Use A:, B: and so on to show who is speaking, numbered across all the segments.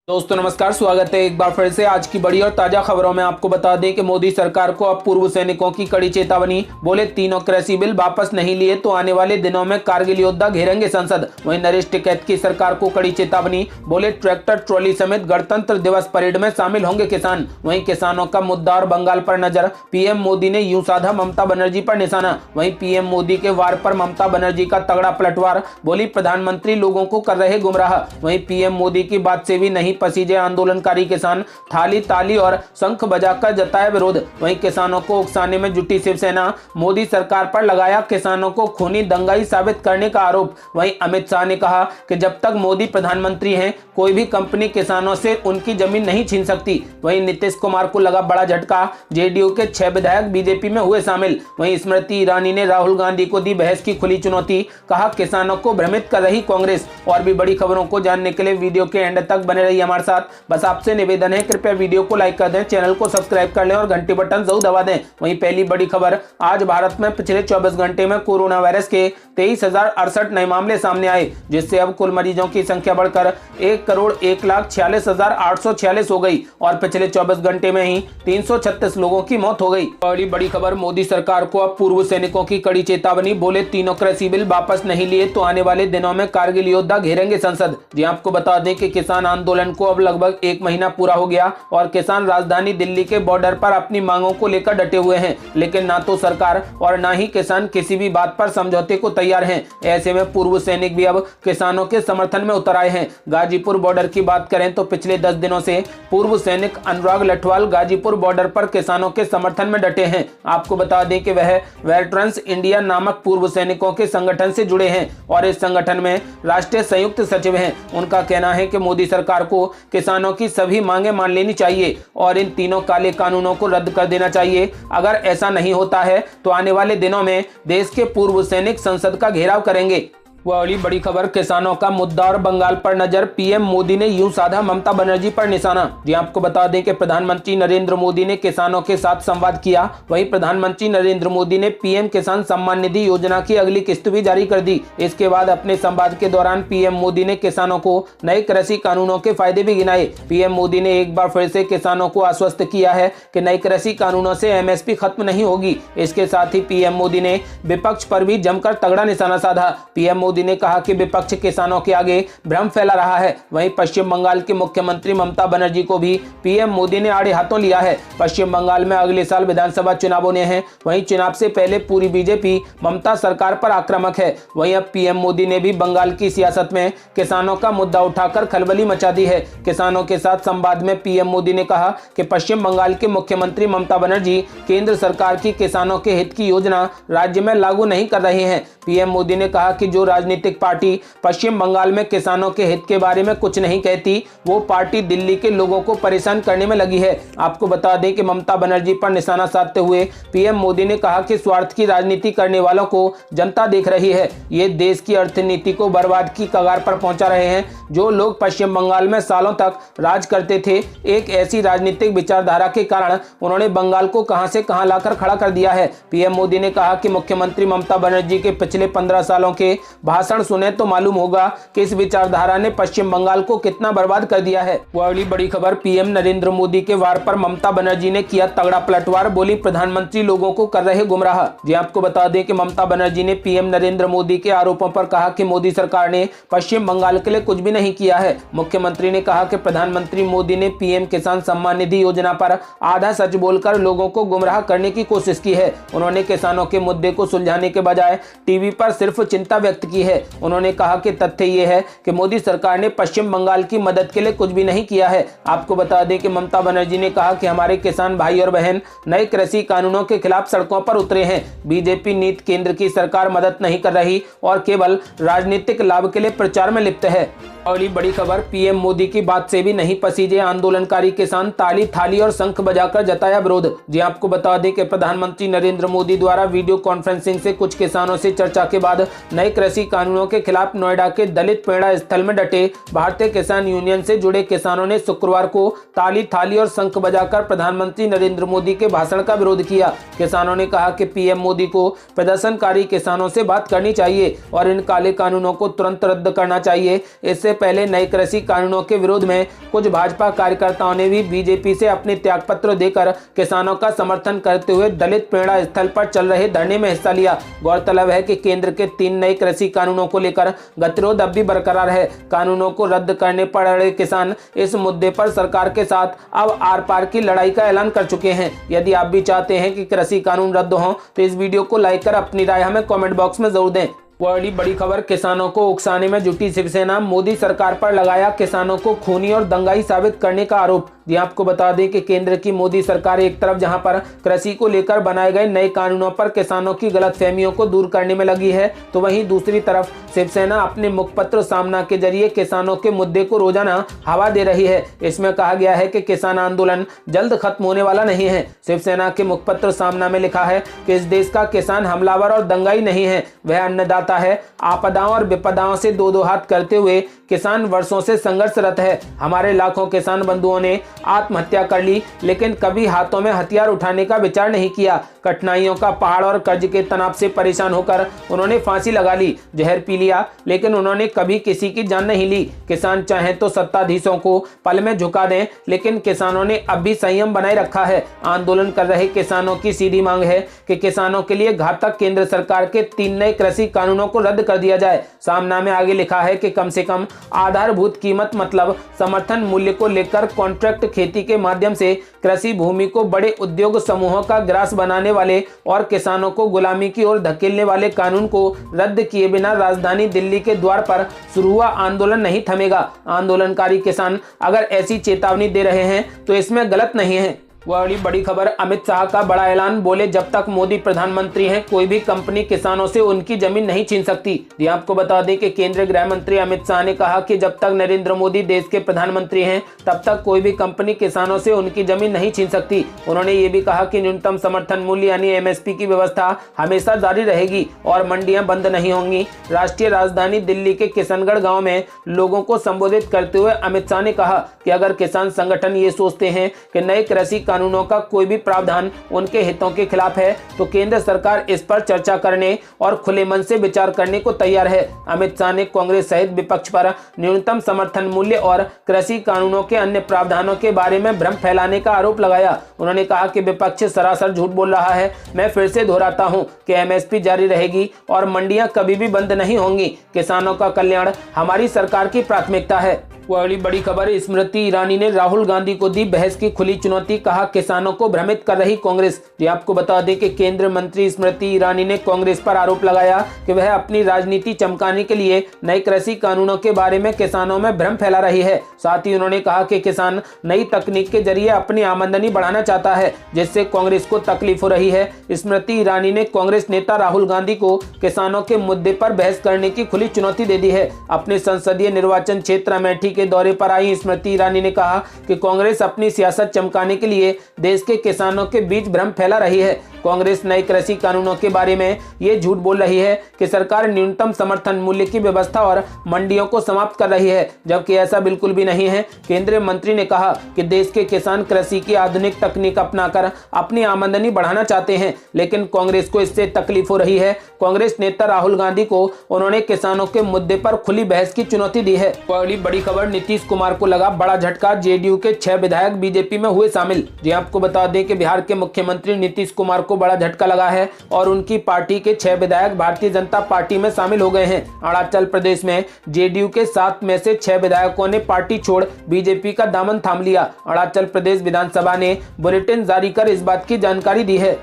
A: दोस्तों नमस्कार, स्वागत है एक बार फिर से आज की बड़ी और ताजा खबरों में। आपको बता दें कि मोदी सरकार को अब पूर्व सैनिकों की कड़ी चेतावनी। बोले तीनों कृषि बिल वापस नहीं लिए तो आने वाले दिनों में कारगिल योद्धा घेरेंगे संसद। वहीं नरेश टिकैत की सरकार को कड़ी चेतावनी। बोले ट्रैक्टर ट्रॉली समेत गणतंत्र दिवस परेड में शामिल होंगे किसान। वहीं किसानों का मुद्दा और बंगाल पर नजर। पीएम मोदी ने यूं साधा ममता बनर्जी पर निशाना। वहीं पीएम मोदी के वार पर ममता बनर्जी का तगड़ा पलटवार। बोली प्रधानमंत्री लोगों को कर रहे गुमराह। वहीं पीएम मोदी की बात से भी नहीं पसीजे आंदोलनकारी किसान। थाली ताली और शंख बजाकर जताया विरोध। वहीं किसानों को उकसाने में जुटी शिवसेना। मोदी सरकार पर लगाया किसानों को खूनी दंगाई साबित करने का आरोप। वहीं अमित शाह ने कहा कि जब तक मोदी प्रधानमंत्री हैं कोई भी कंपनी किसानों से उनकी जमीन नहीं छीन सकती। वहीं नीतीश कुमार को लगा बड़ा झटका। जेडीयू के 6 विधायक बीजेपी में हुए शामिल। वहीं स्मृति ईरानी ने राहुल गांधी को दी बहस की खुली चुनौती। कहा किसानों को भ्रमित कर रही कांग्रेस। और भी बड़ी खबरों को जानने के लिए वीडियो के एंड तक बने रहिए हमारे साथ। बस आपसे निवेदन है, कृपया वीडियो को लाइक कर दें, चैनल को सब्सक्राइब कर लें और घंटी बटन जरूर दबा दें। वहीं पहली बड़ी खबर, आज भारत में पिछले 24 घंटे में कोरोना वायरस के 23,068 नए मामले सामने आए, जिससे अब कुल मरीजों की संख्या बढ़कर 1,01,46,846 हो गई और पिछले 24 घंटे में ही 336 लोगों की मौत हो गई। बड़ी खबर, मोदी सरकार को अब पूर्व सैनिकों की कड़ी चेतावनी। बोले तीनों कृषि बिल वापस नहीं लिए तो आने वाले दिनों में कारगिल योद्धा घेरेंगे संसद। जी आपको बता दें कि किसान आंदोलन को अब लगभग 1 महीना पूरा हो गया और किसान राजधानी दिल्ली के बॉर्डर पर अपनी मांगों को लेकर डटे हुए हैं, लेकिन ना तो सरकार और ना ही किसान किसी भी बात पर समझौते को तैयार हैं। ऐसे में पूर्व सैनिक भी अब किसानों के समर्थन में उतर आए हैं। गाजीपुर बॉर्डर की बात करें तो पिछले 10 दिनों से पूर्व सैनिक अनुराग लठवाल गाजीपुर बॉर्डर पर किसानों के समर्थन में डटे हैं। आपको बता दें कि वह वेटरन्स इंडिया नामक पूर्व सैनिकों के संगठन से जुड़े हैं और इस संगठन में राष्ट्रीय संयुक्त सचिव हैं। उनका कहना है कि मोदी सरकार को किसानों की सभी मांगे मान लेनी चाहिए और इन तीनों काले कानूनों को रद्द कर देना चाहिए। अगर ऐसा नहीं होता है तो आने वाले दिनों में देश के पूर्व सैनिक संसद का घेराव करेंगे। वाली बड़ी खबर, किसानों का मुद्दा और बंगाल पर नजर। पीएम मोदी ने यूं साधा ममता बनर्जी पर निशाना। जी आपको बता दें कि प्रधानमंत्री नरेंद्र मोदी ने किसानों के साथ संवाद किया। वहीं प्रधानमंत्री नरेंद्र मोदी ने पीएम किसान सम्मान निधि योजना की अगली किस्त भी जारी कर दी। इसके बाद अपने संवाद के दौरान पीएम मोदी ने किसानों को नए कृषि कानूनों के फायदे भी गिनाए। पीएम मोदी ने एक बार फिर से किसानों को आश्वस्त किया है कि नए कृषि कानूनों से एमएसपी खत्म नहीं होगी। इसके साथ ही पीएम मोदी ने विपक्ष पर भी जमकर तगड़ा निशाना साधा। पीएम मोदी ने कहा कि विपक्ष किसानों के आगे भ्रम फैला रहा है। वहीं पश्चिम बंगाल के मुख्यमंत्री ममता बनर्जी को भी पीएम मोदी ने आड़े हाथों लिया है। पश्चिम बंगाल में अगले साल विधानसभा चुनाव होने हैं। वहीं चुनाव से पहले पूरी बीजेपी ममता सरकार पर आक्रामक है। वहीं अब पीएम मोदी ने भी बंगाल की सियासत में किसानों का मुद्दा उठाकर खलबली मचा दी है। किसानों के साथ संवाद में पीएम मोदी ने कहा कि पश्चिम बंगाल के मुख्यमंत्री ममता बनर्जी केंद्र सरकार की किसानों के हित की योजना राज्य में लागू नहीं कर रहे हैं। पीएम मोदी ने कहा कि जो राजनीतिक पार्टी पश्चिम बंगाल में किसानों के हित के बारे में कुछ नहीं कहती, वो पार्टी दिल्ली के लोगों को परेशान करने में लगी है। आपको बता दें कि ममता बनर्जी पर निशाना साधते हुए पीएम मोदी ने कहा कि स्वार्थ की राजनीति करने वालों को जनता देख रही है। ये देश की अर्थनीति को बर्बाद की कगार पर पहुंचा रहे हैं। जो लोग पश्चिम बंगाल में सालों तक राज करते थे, एक ऐसी राजनीतिक विचारधारा के कारण उन्होंने बंगाल को कहां से कहां लाकर खड़ा कर दिया है। पीएम मोदी ने कहा कि मुख्यमंत्री ममता बनर्जी के पिछले 15 सालों के भाषण सुने तो मालूम होगा कि इस विचारधारा ने पश्चिम बंगाल को कितना बर्बाद कर दिया है। अगली बड़ी खबर, पीएम नरेंद्र मोदी के वार पर ममता बनर्जी ने किया तगड़ा पलटवार। बोली प्रधानमंत्री लोगों को कर रहे गुमराह। जी आपको बता दें कि ममता बनर्जी ने पीएम नरेंद्र मोदी के आरोपों पर कहा कि मोदी सरकार ने पश्चिम बंगाल के लिए कुछ भी नहीं किया है। मुख्यमंत्री ने कहा कि प्रधानमंत्री मोदी ने पीएम किसान सम्मान निधि योजना पर आधा सच बोलकर लोगों को गुमराह करने की कोशिश की है। उन्होंने किसानों के मुद्दे को सुलझाने के बजाय टीवी पर सिर्फ चिंता व्यक्त की है। उन्होंने कहा कि तथ्य ये है कि मोदी सरकार ने पश्चिम बंगाल की मदद के लिए कुछ भी नहीं किया है। आपको बता दें कि ममता बनर्जी ने कहा कि हमारे किसान भाई और बहन नए कृषि कानूनों के खिलाफ सड़कों पर उतरे हैं। बीजेपी नीति केंद्र की सरकार मदद नहीं कर रही और केवल राजनीतिक लाभ के लिए प्रचार में लिप्त है। अगली बड़ी खबर, पीएम मोदी की बात से भी नहीं पसीजे आंदोलनकारी किसान। ताली थाली और शंख बजाकर जताया विरोध। जी आपको बता दें कि प्रधानमंत्री नरेंद्र मोदी द्वारा वीडियो कॉन्फ्रेंसिंग से कुछ किसानों से चर्चा के बाद नए कृषि कानूनों के खिलाफ नोएडा के दलित पेड़ा स्थल में डटे भारतीय किसान यूनियन से जुड़े किसानों ने शुक्रवार को ताली थाली और शंख बजाकर प्रधानमंत्री नरेंद्र मोदी के भाषण का विरोध किया। किसानों ने कहा कि पीएम मोदी को प्रदर्शनकारी किसानों से बात करनी चाहिए और इन काले कानूनों को तुरंत रद्द करना चाहिए। इससे पहले नए कृषि कानूनों के विरोध में कुछ भाजपा कार्यकर्ताओं ने भी बीजेपी से अपने त्यागपत्र देकर किसानों का समर्थन करते हुए दलित पेड़ा स्थल पर चल रहे धरने में हिस्सा लिया। गौरतलब है कि केंद्र के 3 नए कृषि कानूनों को लेकर गतिरोध अब भी बरकरार है। कानूनों को रद्द करने पर अड़े किसान इस मुद्दे पर सरकार के साथ अब आर पार की लड़ाई का ऐलान कर चुके हैं। यदि आप भी चाहते हैं कि कृषि कानून रद्द हो तो इस वीडियो को लाइक कर अपनी राय हमें कमेंट बॉक्स में जरूर दें। बड़ी खबर, किसानों को उकसाने में जुटी शिवसेना, मोदी सरकार पर लगाया किसानों को खूनी और दंगाई साबित करने का आरोप। जी आपको बता दें कि केंद्र की मोदी सरकार एक तरफ जहां पर कृषि को लेकर बनाए गए नए कानूनों पर किसानों की गलतफहमियों को दूर करने में लगी है, तो वहीं दूसरी तरफ शिवसेना अपने मुखपत्र सामना के जरिए किसानों के मुद्दे को रोजाना हवा दे रही है। इसमें कहा गया है कि किसान आंदोलन जल्द खत्म होने वाला नहीं है। शिवसेना के मुखपत्र सामना में लिखा है कि इस देश का किसान हमलावर और दंगाई नहीं है, वह अन्नदाता है। आपदाओं और विपदाओं से दो हाथ करते हुए किसान वर्षों से संघर्षरत है। हमारे लाखों किसान बंधुओं ने आत्महत्या कर ली, लेकिन कभी हाथों में हथियार उठाने का विचार नहीं किया। कठिनाइयों का पहाड़ और कर्ज के तनाव से परेशान होकर उन्होंने फांसी लगा ली, जहर पी लिया, लेकिन उन्होंने कभी किसी की जान नहीं ली। किसान चाहे तो सत्ताधीशों को पल में झुका दें, लेकिन किसानों ने अब भी संयम बनाए रखा है। आंदोलन कर रहे किसानों की सीधी मांग है कि किसानों के लिए घातक केंद्र सरकार के 3 नए कृषि कानूनों को रद्द कर दिया जाए। सामना में आगे लिखा है कि कम से कम आधारभूत कीमत मतलब समर्थन मूल्य को लेकर कॉन्ट्रैक्ट खेती के माध्यम से कृषि भूमि को बड़े उद्योग समूहों का ग्रास बनाने वाले और किसानों को गुलामी की ओर धकेलने वाले कानून को रद्द किए बिना राजधानी दिल्ली के द्वार पर शुरू हुआ आंदोलन नहीं थमेगा। आंदोलनकारी किसान अगर ऐसी चेतावनी दे रहे हैं तो इसमें गलत नहीं है। बड़ी खबर, अमित शाह का बड़ा ऐलान, बोले जब तक मोदी प्रधानमंत्री हैं कोई भी कंपनी किसानों से उनकी जमीन नहीं छीन सकती। जी आपको बता दें कि केंद्रीय गृह मंत्री अमित शाह ने कहा कि जब तक नरेंद्र मोदी देश के प्रधानमंत्री हैं तब तक कोई भी कंपनी किसानों से उनकी जमीन नहीं छीन सकती। उन्होंने ये भी कहा कि न्यूनतम समर्थन मूल्य यानी एमएसपी की व्यवस्था हमेशा जारी रहेगी और मंडियां बंद नहीं होंगी। राष्ट्रीय राजधानी दिल्ली के किशनगढ़ गाँव में लोगों को संबोधित करते हुए अमित शाह ने कहा कि अगर किसान संगठन ये सोचते हैं कि नए कृषि कानूनों का कोई भी प्रावधान उनके हितों के खिलाफ है तो केंद्र सरकार इस पर चर्चा करने और खुले मन से विचार करने को तैयार है। अमित शाह ने कांग्रेस सहित विपक्ष पर न्यूनतम समर्थन मूल्य और कृषि कानूनों के अन्य प्रावधानों के बारे में भ्रम फैलाने का आरोप लगाया। उन्होंने कहा कि विपक्ष सरासर झूठ बोल रहा है। मैं फिर से दोहराता हूं कि एमएसपी जारी रहेगी और मंडियां कभी भी बंद नहीं होंगी। किसानों का कल्याण हमारी सरकार की प्राथमिकता है। बड़ी खबर, स्मृति ईरानी ने राहुल गांधी को दी बहस की खुली चुनौती, कहा किसानों को भ्रमित कर रही कांग्रेस। ये आपको बता दें कि केंद्रीय मंत्री स्मृति ईरानी ने कांग्रेस पर आरोप लगाया कि वह अपनी राजनीति चमकाने के लिए नए कृषि कानूनों के बारे में किसानों में भ्रम फैला रही है। साथ ही उन्होंने कहा कि किसान नई तकनीक के जरिए अपनी आमदनी बढ़ाना चाहता है, जिससे कांग्रेस को तकलीफ हो रही है। स्मृति ईरानी ने कांग्रेस नेता राहुल गांधी को किसानों के मुद्दे पर बहस करने की खुली चुनौती दे दी है। अपने संसदीय निर्वाचन क्षेत्र अमेठी के दौरे पर आई स्मृति ईरानी ने कहा कि कांग्रेस अपनी सियासत चमकाने के लिए देश के किसानों के बीच भ्रम फैला रही है। कांग्रेस नए कृषि कानूनों के बारे में ये झूठ बोल रही है कि सरकार न्यूनतम समर्थन मूल्य की व्यवस्था और मंडियों को समाप्त कर रही है, जबकि ऐसा बिल्कुल भी नहीं है। केंद्रीय मंत्री ने कहा कि देश के किसान कृषि की आधुनिक तकनीक अपनाकर अपनी आमदनी बढ़ाना चाहते हैं, लेकिन कांग्रेस को इससे तकलीफ हो रही है। कांग्रेस नेता राहुल गांधी को उन्होंने किसानों के मुद्दे पर खुली बहस की चुनौती दी है। बड़ी खबर, नीतीश कुमार को लगा बड़ा झटका, जेडीयू के 6 विधायक बीजेपी में हुए शामिल। जी आपको बता दें कि बिहार के मुख्यमंत्री नीतीश कुमार को बड़ा झटका लगा है और उनकी पार्टी के 6 विधायक भारतीय जनता पार्टी में शामिल हो गए हैं। अरुणाचल प्रदेश में जेडीयू के 7 में से 6 विधायकों ने पार्टी छोड़ बीजेपी का दामन थाम लिया। अरुणाचल प्रदेश विधानसभा ने बुलेटिन जारी कर इस बात की जानकारी दी है।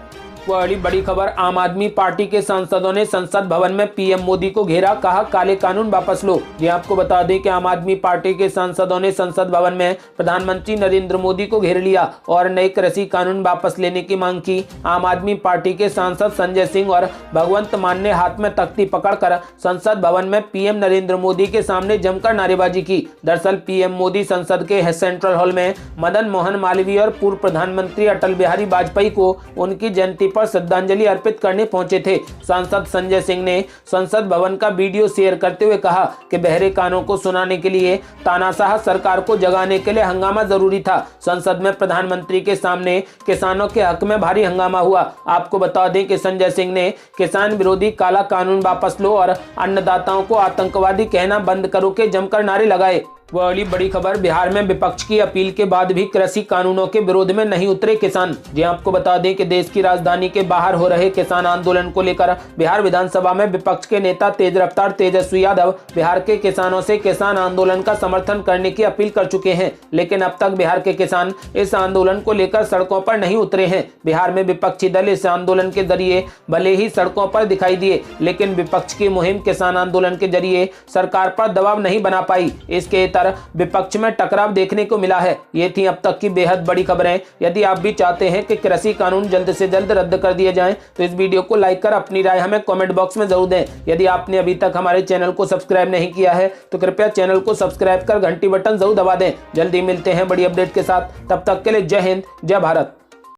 A: बड़ी खबर, आम आदमी पार्टी के सांसदों ने संसद भवन में पीएम मोदी को घेरा, कहा काले कानून वापस लो। ये आपको बता दें कि आम आदमी पार्टी के सांसदों ने संसद भवन में प्रधानमंत्री नरेंद्र मोदी को घेर लिया और नए कृषि कानून वापस लेने की मांग की। आम आदमी पार्टी के सांसद संजय सिंह और भगवंत मान ने हाथ में तख्ती पकड़कर संसद भवन में पीएम नरेंद्र मोदी के सामने जमकर नारेबाजी की। दरअसल पीएम मोदी संसद के सेंट्रल हॉल में मदन मोहन मालवीय और पूर्व प्रधानमंत्री अटल बिहारी वाजपेयी को उनकी जयंती पर श्रद्धांजलि अर्पित करने पहुंचे थे। सांसद संजय सिंह ने संसद भवन का वीडियो शेयर करते हुए कहा कि बहरे कानों को सुनाने के लिए तानाशाह सरकार को जगाने के लिए हंगामा जरूरी था। संसद में प्रधानमंत्री के सामने किसानों के हक में भारी हंगामा हुआ। आपको बता दें कि संजय सिंह ने किसान विरोधी काला कानून वापस लो और अन्नदाताओं को आतंकवादी कहना बंद करो के जमकर नारे लगाए। वह अगली बड़ी खबर, बिहार में विपक्ष की अपील के बाद भी कृषि कानूनों के विरोध में नहीं उतरे किसान। जी आपको बता दें कि देश की राजधानी के बाहर हो रहे किसान आंदोलन को लेकर बिहार विधानसभा में विपक्ष के नेता तेज रफ्तार तेजस्वी यादव बिहार के किसानों से किसान आंदोलन का समर्थन करने की अपील कर चुके हैं, लेकिन अब तक बिहार के किसान इस आंदोलन को लेकर सड़कों पर नहीं उतरे हैं। बिहार में विपक्षी दल इस आंदोलन के जरिए भले ही सड़कों पर दिखाई दिए, लेकिन विपक्ष की मुहिम किसान आंदोलन के जरिए सरकार पर दबाव नहीं बना पाई। इसके विपक्ष में टकराव देखने को मिला है। ये थी अब तक की बेहद बड़ी खबरें। यदि आप भी चाहते हैं कि कृषि कानून जल्द से जल्द रद्द कर दिए जाएं, तो इस वीडियो को लाइक कर अपनी राय हमें कमेंट बॉक्स में जरूर दें। यदि आपने अभी तक हमारे चैनल को सब्सक्राइब नहीं किया है तो कृपया चैनल को सब्सक्राइब कर घंटी बटन जरूर दबा दें। जल्दी मिलते हैं बड़ी अपडेट के साथ, तब तक के लिए जय हिंद, जय भारत।